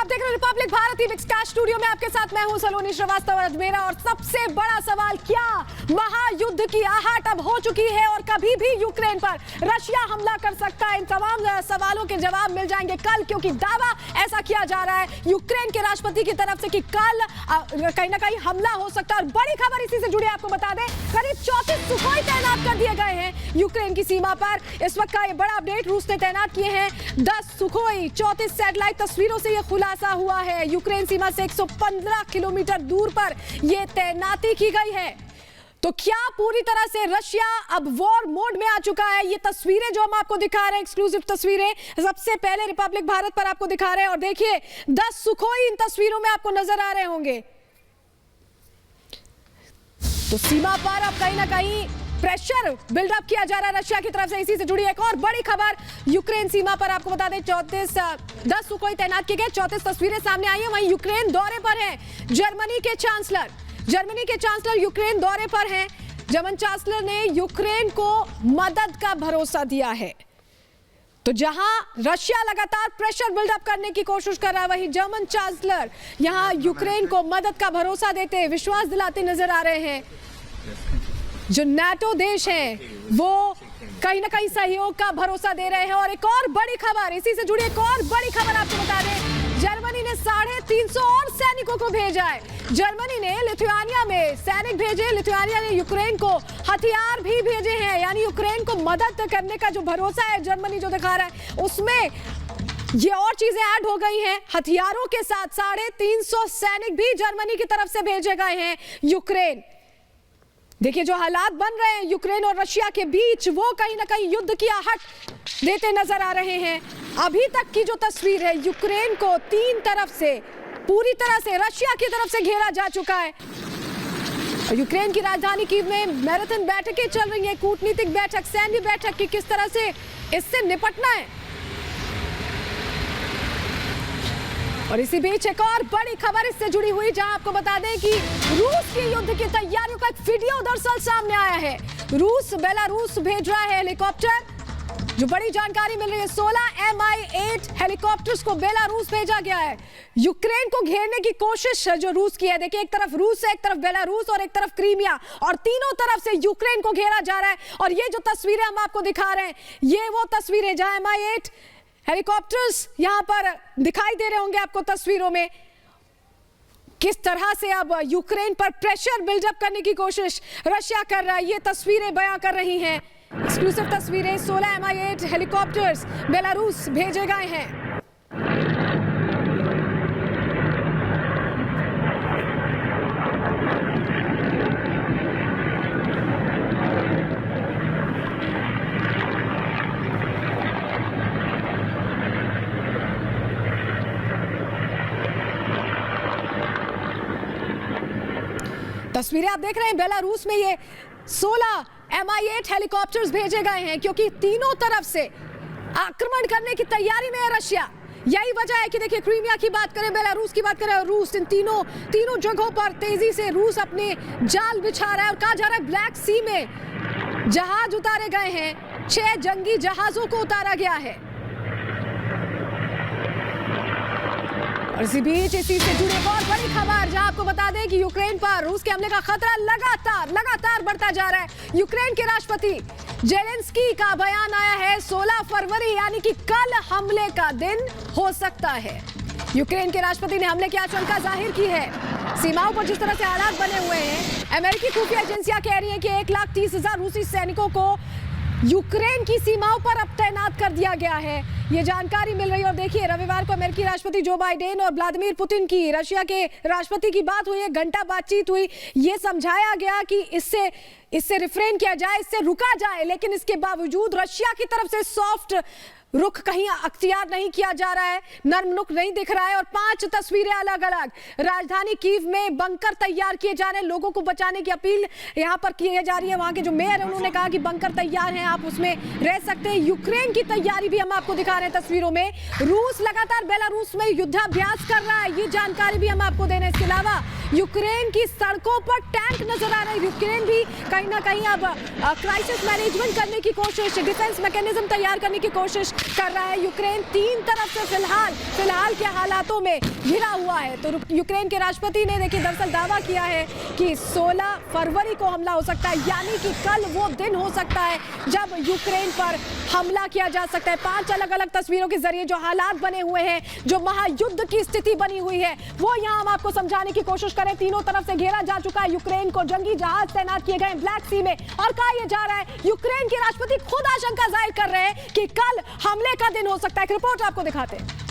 आप देख रहे हैं रिपब्लिक भारती विक्सकास्ट स्टूडियो में आपके साथ मैं हूं सलोनी श्रीवास्तव और मेरा और सबसे बड़ा सवाल, क्या महायुद्ध की आहट अब हो चुकी है और कभी भी यूक्रेन पर रशिया हमला कर सकता है? इन तमाम सवालों के जवाब मिल जाएंगे कल, क्योंकि दावा ऐसा किया जा रहा है यूक्रेन के राष्ट्रपति की तरफ से कि कल कहीं ना कहीं हमला हो सकता है। और बड़ी खबर इसी से जुड़ी आपको बता दें, करीब 34 सुखोई तैनात कर दिए गए हैं यूक्रेन की सीमा पर। इस वक्त का ये बड़ा अपडेट, रूस ने तैनात किए हैं 10 सुखोई। 34 सैटेलाइट तस्वीरों से यह खुलासा हुआ है। यूक्रेन सीमा से 115 किलोमीटर दूर पर यह तैनाती की गई है। तो क्या पूरी तरह से रशिया अब वॉर मोड में आ चुका है? ये तस्वीरें जो हम आपको दिखा रहे हैं, एक्सक्लूसिव तस्वीरें सबसे पहले रिपब्लिक भारत पर आपको दिखा रहे हैं। और देखिए 10 सुखोई इन तस्वीरों में आपको नजर आ रहे होंगे। तो सीमा पर अब कहीं ना कहीं प्रेशर बिल्डअप किया जा रहा है रशिया की तरफ से। इसी से जुड़ी एक और बड़ी खबर, यूक्रेन सीमा पर आपको बता दें 10 सुखोई तैनात किए गए। 34 तस्वीरें सामने आई हैं। वहीं यूक्रेन दौरे पर है जर्मनी के चांसलर यूक्रेन दौरे पर हैं। जर्मन चांसलर ने यूक्रेन को मदद का भरोसा दिया है। तो जहां रशिया लगातार प्रेशर बिल्डअप करने की कोशिश कर रहा है, वहीं जर्मन चांसलर यहां यूक्रेन को मदद का भरोसा देते, विश्वास दिलाते नजर आ रहे हैं। जो नाटो देश हैं वो कहीं ना कहीं सहयोग का भरोसा दे रहे हैं। और एक और बड़ी खबर, इसी से जुड़ी एक और बड़ी खबर आपको बता दें, जर्मनी ने 350 और सैनिकों को भेजा है। जर्मनी ने लिथुआनिया में सैनिक भेजे, लिथुआनिया ने यूक्रेन को हथियार भी भेजे हैं। यानी यूक्रेन को मदद करने का जो भरोसा है जर्मनी जो दिखा रहा है, उसमें ये और चीजें ऐड हो गई हैं। हथियारों के साथ 350 सैनिक भी जर्मनी की तरफ से भेजे गए हैं यूक्रेन। देखिए जो हालात बन रहे हैं यूक्रेन और रशिया के बीच, वो कहीं ना कहीं युद्ध की आहट देते नजर आ रहे हैं। अभी तक की जो तस्वीर है, यूक्रेन को 3 तरफ से पूरी तरह से रशिया की तरफ से घेरा जा चुका है। और यूक्रेन की राजधानी कीव में मैराथन बैठकें चल रही हैं, कूटनीतिक बैठक, सैन्य बैठक की किस तरह से इससे निपटना है। और इसी बीच एक और बड़ी खबर इससे जुड़ी हुई, जहां आपको बता दें कि रूस की युद्ध की तैयारियों का एक वीडियो दरअसल सामने आया है। बेलारूस भेज रहा है हेलीकॉप्टर। जो बड़ी जानकारी मिल रही है, 16 Mi-8 हेलीकॉप्टर्स को बेलारूस भेजा गया है यूक्रेन को घेरने की कोशिश जो रूस की है। देखिए एक तरफ रूस है, एक तरफ बेलारूस और एक तरफ क्रीमिया, और तीनों तरफ से यूक्रेन को घेरा जा रहा है। और ये जो तस्वीरें हम आपको दिखा रहे हैं, ये वो तस्वीरें जहां Mi-8 हेलीकॉप्टर्स यहां पर दिखाई दे रहे होंगे आपको तस्वीरों में। किस तरह से अब यूक्रेन पर प्रेशर बिल्डअप करने की कोशिश रशिया कर रहा है, ये तस्वीरें बयां कर रही हैं। एक्सक्लूसिव तस्वीरें, 16 Mi-8 हेलीकॉप्टर्स बेलारूस भेजे गए हैं। तस्वीरें आप देख रहे हैं, बेलारूस में ये 16 Mi-8 हेलीकॉप्टर्स भेजे गए हैं, क्योंकि तीनों तरफ से आक्रमण करने की तैयारी में है रशिया। यही वजह है कि देखिए क्रीमिया की बात करें, बेलारूस की बात करें, रूस इन तीनों जगहों पर तेजी से रूस अपने जाल बिछा रहा है। और कहा जा रहा है ब्लैक सी में जहाज उतारे गए हैं, 6 जंगी जहाजों को उतारा गया है। और इसी बीच इसी से जुड़ी एक और बड़ी खबर, जहां आपको बता दें कि यूक्रेन पर रूस के हमले का खतरा लगातार बढ़ता जा रहा है। यूक्रेन के राष्ट्रपति जेलेंस्की का बयान आया है, 16 फरवरी यानी कि कल हमले का दिन हो सकता है। यूक्रेन के राष्ट्रपति ने हमले की आशंका जाहिर की है। सीमाओं पर जिस तरह से हालात बने हुए हैं, अमेरिकी खुफिया एजेंसियां कह रही हैं कि 1,30,000 रूसी सैनिकों को यूक्रेन की सीमाओं पर अब तैनात कर दिया गया है, ये जानकारी मिल रही है। और देखिए रविवार को अमेरिकी राष्ट्रपति जो बाइडेन और व्लादिमीर पुतिन की रशिया के राष्ट्रपति की बात हुई, 1 घंटा बातचीत हुई। ये समझाया गया कि इससे रिफ्रेन किया जाए, इससे रुका जाए, लेकिन इसके बावजूद रशिया की तरफ से सॉफ्ट रुख कहीं अख्तियार नहीं किया जा रहा है, नर्म रुख नहीं दिख रहा है। और 5 तस्वीरें अलग अलग, राजधानी कीव में बंकर तैयार किए जा रहे हैं, लोगों को बचाने की अपील यहां पर की जा रही है। वहां के जो मेयर है उन्होंने कहा कि बंकर तैयार हैं, आप उसमें रह सकते हैं। यूक्रेन की तैयारी भी हम आपको दिखा रहे हैं तस्वीरों में। रूस लगातार बेलारूस में युद्धाभ्यास कर रहा है, ये जानकारी भी हम आपको दे रहे हैं। इसके अलावा यूक्रेन की सड़कों पर टैंक नजर आ रहे हैं। यूक्रेन भी कहीं ना कहीं अब क्राइसिस मैनेजमेंट करने की कोशिश, डिफेंस मैकेनिज्म तैयार करने की कोशिश कर रहा है यूक्रेन। तीन तरफ से फिलहाल के हालातों में घिरा हुआ है। तो यूक्रेन के राष्ट्रपति ने देखिए दरअसल दावा किया है कि 16 फरवरी को हमला हो सकता है, यानी कि कल वो दिन हो सकता है जब यूक्रेन पर हमला किया जा सकता है। 5 अलग अलग तस्वीरों के जरिए जो हालात बने हुए हैं, जो महायुद्ध की स्थिति बनी हुई है, वो यहाँ हम आपको समझाने की कोशिश करें। तीनों तरफ से घेरा जा चुका है यूक्रेन को, जंगी जहाज तैनात किए गए ब्लैक सी में, और कहा यह जा रहा है, यूक्रेन के राष्ट्रपति खुद आशंका जाहिर कर रहे हैं कि कल हमले का दिन हो सकता है। एक रिपोर्ट आपको दिखाते हैं।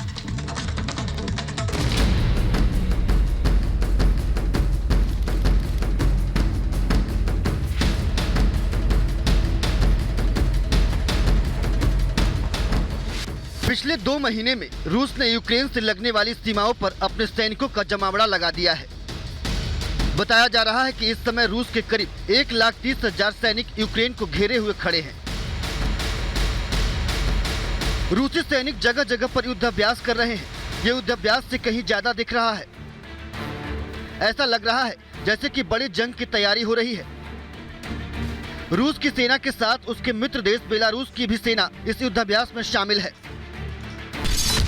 पिछले 2 महीने में रूस ने यूक्रेन से लगने वाली सीमाओं पर अपने सैनिकों का जमावड़ा लगा दिया है। बताया जा रहा है कि इस समय रूस के करीब 1,30,000 सैनिक यूक्रेन को घेरे हुए खड़े हैं। रूसी सैनिक जगह जगह पर युद्धाभ्यास कर रहे हैं। ये युद्धाभ्यास से कहीं ज्यादा दिख रहा है। ऐसा लग रहा है जैसे कि बड़ी जंग की तैयारी हो रही है। रूस की सेना के साथ उसके मित्र देश बेलारूस की भी सेना इस युद्धाभ्यास में शामिल है।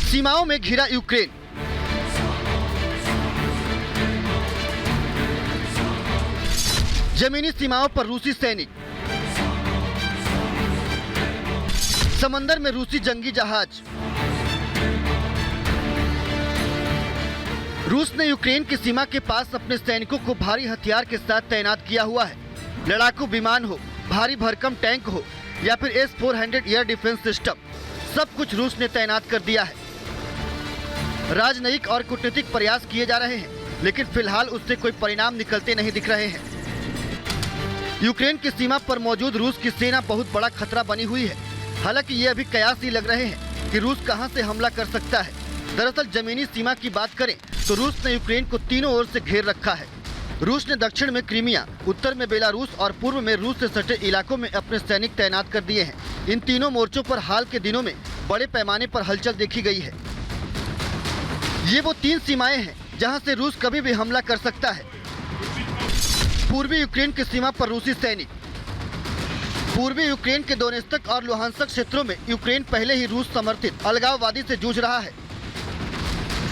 सीमाओं में घिरा यूक्रेन। जमीनी सीमाओं पर रूसी सैनिक, समंदर में रूसी जंगी जहाज। रूस ने यूक्रेन की सीमा के पास अपने सैनिकों को भारी हथियार के साथ तैनात किया हुआ है। लड़ाकू विमान हो, भारी भरकम टैंक हो या फिर S-400 एयर डिफेंस सिस्टम, सब कुछ रूस ने तैनात कर दिया है। राजनयिक और कूटनीतिक प्रयास किए जा रहे हैं, लेकिन फिलहाल उससे कोई परिणाम निकलते नहीं दिख रहे हैं। यूक्रेन की सीमा पर मौजूद रूस की सेना बहुत बड़ा खतरा बनी हुई है। हालांकि ये अभी कयास ही लग रहे हैं कि रूस कहां से हमला कर सकता है। दरअसल जमीनी सीमा की बात करें तो रूस ने यूक्रेन को तीनों ओर से घेर रखा है। रूस ने दक्षिण में क्रीमिया, उत्तर में बेलारूस और पूर्व में रूस से सटे इलाकों में अपने सैनिक तैनात कर दिए हैं। इन तीनों मोर्चों पर हाल के दिनों में बड़े पैमाने पर हलचल देखी गई है। ये वो 3 सीमाएं हैं जहां से रूस कभी भी हमला कर सकता है। पूर्वी यूक्रेन की सीमा पर रूसी सैनिक। पूर्वी यूक्रेन के दोनेत्स्क और लुहांस्क क्षेत्रों में यूक्रेन पहले ही रूस समर्थित अलगाववादी से जूझ रहा है।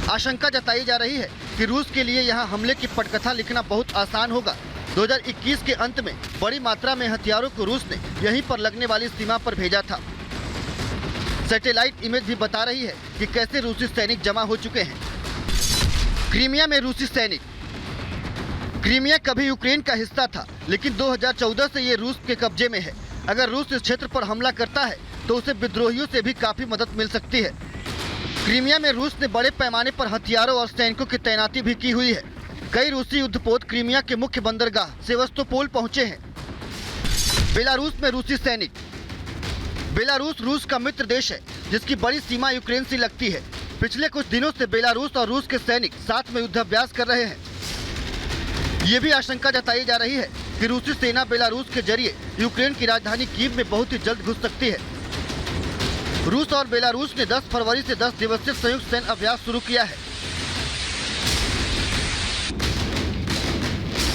आशंका जताई जा रही है कि रूस के लिए यहां हमले की पटकथा लिखना बहुत आसान होगा। 2021 के अंत में बड़ी मात्रा में हथियारों को रूस ने यहीं पर लगने वाली सीमा पर भेजा था। सैटेलाइट इमेज भी बता रही है कि कैसे रूसी सैनिक जमा हो चुके हैं। क्रीमिया में रूसी सैनिक। क्रीमिया कभी यूक्रेन का हिस्सा था, लेकिन 2014 से ये रूस के कब्जे में है। अगर रूस इस क्षेत्र पर हमला करता है तो उसे विद्रोहियों से भी काफी मदद मिल सकती है। क्रीमिया में रूस ने बड़े पैमाने पर हथियारों और सैनिकों की तैनाती भी की हुई है। कई रूसी युद्धपोत क्रीमिया के मुख्य बंदरगाह सेवस्तोपोल पहुंचे हैं। बेलारूस में रूसी सैनिक। बेलारूस रूस का मित्र देश है, जिसकी बड़ी सीमा यूक्रेन से लगती है। पिछले कुछ दिनों से बेलारूस और रूस के सैनिक साथ में युद्धाभ्यास कर रहे हैं। ये भी आशंका जताई जा रही है कि रूसी सेना बेलारूस के जरिए यूक्रेन की राजधानी कीव में बहुत ही जल्द घुस सकती है। रूस और बेलारूस ने 10 फरवरी से 10 दिवसीय संयुक्त सैन्य अभ्यास शुरू किया है।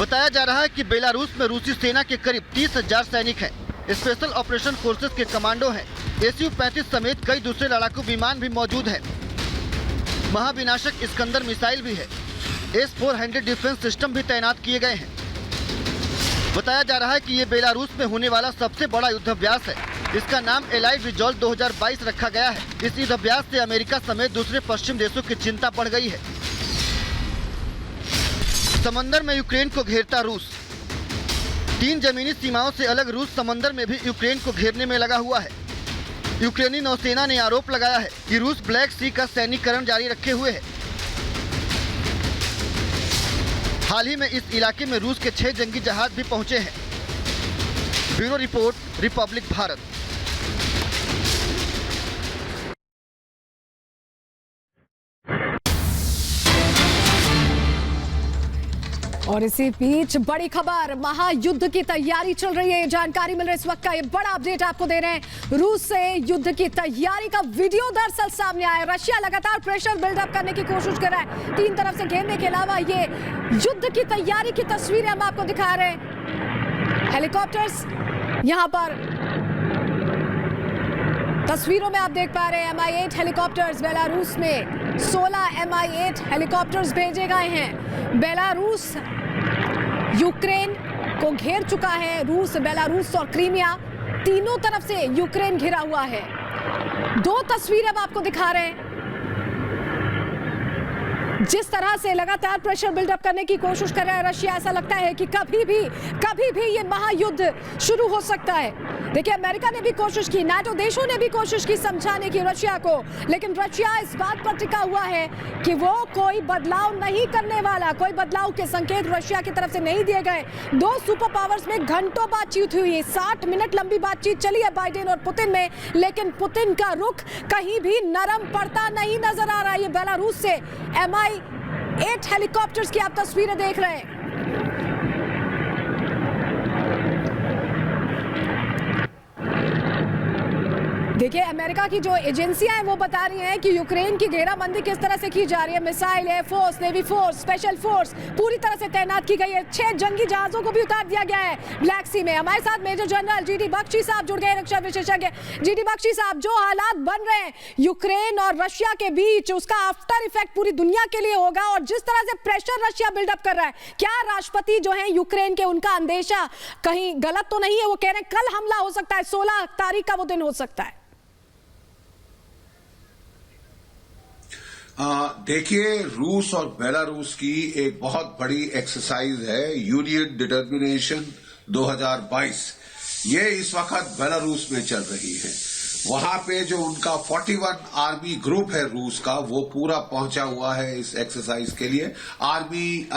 बताया जा रहा है कि बेलारूस में रूसी सेना के करीब 30,000 सैनिक हैं। स्पेशल ऑपरेशन फोर्सेस के कमांडो हैं। Su-35 समेत कई दूसरे लड़ाकू विमान भी मौजूद हैं। महाविनाशक इस्कंदर मिसाइल भी है। S-400 डिफेंस सिस्टम भी तैनात किए गए हैं। बताया जा रहा है कि ये बेलारूस में होने वाला सबसे बड़ा युद्धाभ्यास है। इसका नाम एलाइड रिजॉल्व 2022 रखा गया है। इस युद्धाभ्यास से अमेरिका समेत दूसरे पश्चिम देशों की चिंता बढ़ गई है। समंदर में यूक्रेन को घेरता रूस। 3 जमीनी सीमाओं से अलग रूस समंदर में भी यूक्रेन को घेरने में लगा हुआ है। यूक्रेनी नौसेना ने आरोप लगाया है कि रूस ब्लैक सी का सैनिकीकरण जारी रखे हुए है। हाल ही में इस इलाके में रूस के 6 जंगी जहाज भी पहुंचे हैं। Bureau report, Republic Bharat. और इसी बीच बड़ी खबर, महायुद्ध की तैयारी चल रही है। जानकारी मिल रही है इस वक्त का, ये बड़ा अपडेट आपको दे रहे हैं। रूस से युद्ध की तैयारी का वीडियो दरअसल सामने आया। रशिया लगातार प्रेशर बिल्डअप करने की कोशिश कर रहा है। 3 तरफ से घेरने के अलावा ये युद्ध की तैयारी की तस्वीरें हम आपको दिखा रहे हैं। हेलीकॉप्टर्स यहाँ पर तस्वीरों में आप देख पा रहे हैं Mi-8 हेलीकॉप्टर्स बेलारूस में 16 Mi-8 हेलीकॉप्टर्स भेजे गए हैं। बेलारूस यूक्रेन को घेर चुका है। रूस, बेलारूस और क्रीमिया तीनों तरफ से यूक्रेन घिरा हुआ है। दो तस्वीरें अब आपको दिखा रहे हैं। जिस तरह से लगातार प्रेशर बिल्डअप करने की कोशिश कर रहा है रशिया, ऐसा लगता है कि कभी भी ये महायुद्ध शुरू हो सकता है। देखिए, अमेरिका ने भी कोशिश की, नाटो देशों ने भी कोशिश की समझाने की रशिया को, लेकिन रशिया इस बात पर टिका हुआ है कि वो कोई बदलाव नहीं करने वाला। कोई बदलाव के संकेत रशिया की तरफ से नहीं दिए गए। दो सुपर पावर्स में घंटों बातचीत हुई, 60 मिनट लंबी बातचीत चली है बाइडेन और पुतिन में, लेकिन पुतिन का रुख कहीं भी नरम पड़ता नहीं नजर आ रहा है। ये बेलारूस से Mi-8 हेलीकॉप्टर्स की आप तस्वीरें देख रहे हैं। देखिए, अमेरिका की जो एजेंसियां हैं वो बता रही हैं कि यूक्रेन की घेराबंदी किस तरह से की जा रही है। Missile, air force, navy force, special force पूरी तरह से तैनात की गई है। 6 जंगी जहाजों को भी उतार दिया गया है ब्लैक सी में। हमारे साथ मेजर जनरल GD बख्शी साहब जुड़ गए, रक्षा विशेषज्ञ। GD बख्शी साहब, जो हालात बन रहे हैं यूक्रेन और रशिया के बीच, उसका आफ्टर इफेक्ट पूरी दुनिया के लिए होगा, और जिस तरह से प्रेशर रशिया बिल्डअप कर रहा है, क्या राष्ट्रपति जो है यूक्रेन के, उनका अंदेशा कहीं गलत तो नहीं है? वो कह रहे हैं कल हमला हो सकता है, 16 तारीख का वो दिन हो सकता है। देखिए, रूस और बेलारूस की एक बहुत बड़ी एक्सरसाइज है यूनियन डिटर्मिनेशन 2022। ये इस वक्त बेलारूस में चल रही है। वहां पे जो उनका 41 आर्मी ग्रुप है रूस का, वो पूरा पहुंचा हुआ है इस एक्सरसाइज के लिए। आर्मी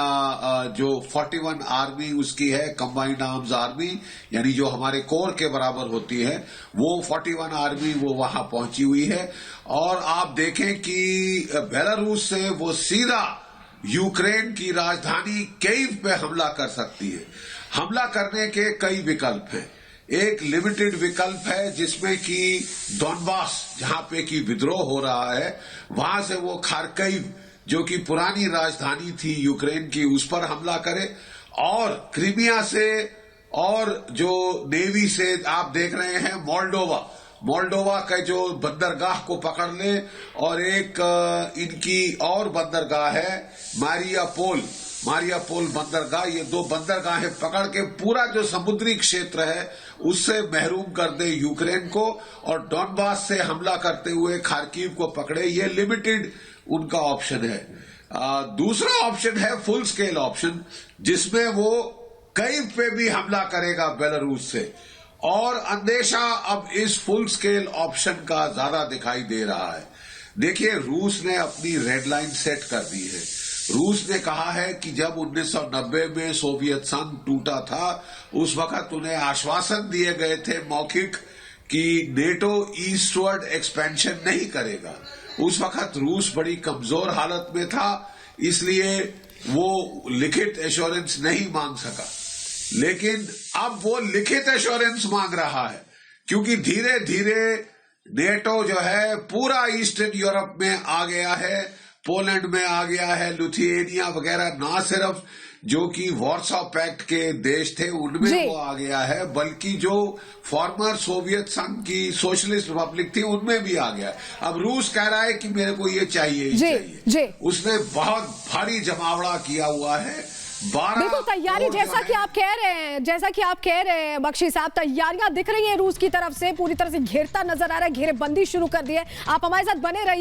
जो 41 आर्मी उसकी है कंबाइंड आर्म्स आर्मी, यानी जो हमारे कोर के बराबर होती है, वो 41 आर्मी वो वहां पहुंची हुई है। और आप देखें कि बेलारूस से वो सीधा यूक्रेन की राजधानी कीव पे हमला कर सकती है। हमला करने के कई विकल्प हैं। एक लिमिटेड विकल्प है जिसमें कि डॉनबास, जहां पे कि विद्रोह हो रहा है, वहां से वो खार्किव, जो कि पुरानी राजधानी थी यूक्रेन की, उस पर हमला करे, और क्रीमिया से, और जो नेवी से आप देख रहे हैं मोल्डोवा का जो बंदरगाह को पकड़ ले, और एक इनकी और बंदरगाह है मारियापोल बंदरगाह। ये दो बंदरगाहें पकड़ के पूरा जो समुद्री क्षेत्र है उससे महरूम कर दे यूक्रेन को, और डॉनबास से हमला करते हुए खार्किव को पकड़े। ये लिमिटेड उनका ऑप्शन है। दूसरा ऑप्शन है फुल स्केल ऑप्शन, जिसमें वो कीव पे भी हमला करेगा बेलारूस से, और अंदेशा अब इस फुल स्केल ऑप्शन का ज्यादा दिखाई दे रहा है। देखिए, रूस ने अपनी रेड लाइन सेट कर दी है। रूस ने कहा है कि जब 1990 में सोवियत संघ टूटा था, उस वक्त उन्हें आश्वासन दिए गए थे मौखिक कि नेटो ईस्टवर्ड एक्सपेंशन नहीं करेगा। उस वक्त रूस बड़ी कमजोर हालत में था, इसलिए वो लिखित एश्योरेंस नहीं मांग सका। लेकिन अब वो लिखित एश्योरेंस मांग रहा है, क्योंकि धीरे धीरे नेटो जो है पूरा ईस्टर्न यूरोप में आ गया है, पोलैंड में आ गया है, लिथुआनिया वगैरह, ना सिर्फ जो कि वॉर्सो पैक्ट के देश थे उनमें वो आ गया है, बल्कि जो फॉर्मर सोवियत संघ की सोशलिस्ट रिपब्लिक थी उनमें भी आ गया है। अब रूस कह रहा है कि मेरे को ये चाहिए ही चाहिए। उसने बहुत भारी जमावड़ा किया हुआ है। बिल्कुल तैयारी, जैसा कि आप कह रहे हैं बख्शी साहब, तैयारियां दिख रही हैं रूस की तरफ से, पूरी तरह से घेरता नजर आ रहा है, घेरेबंदी शुरू कर दी है। आप हमारे साथ बने रहिए।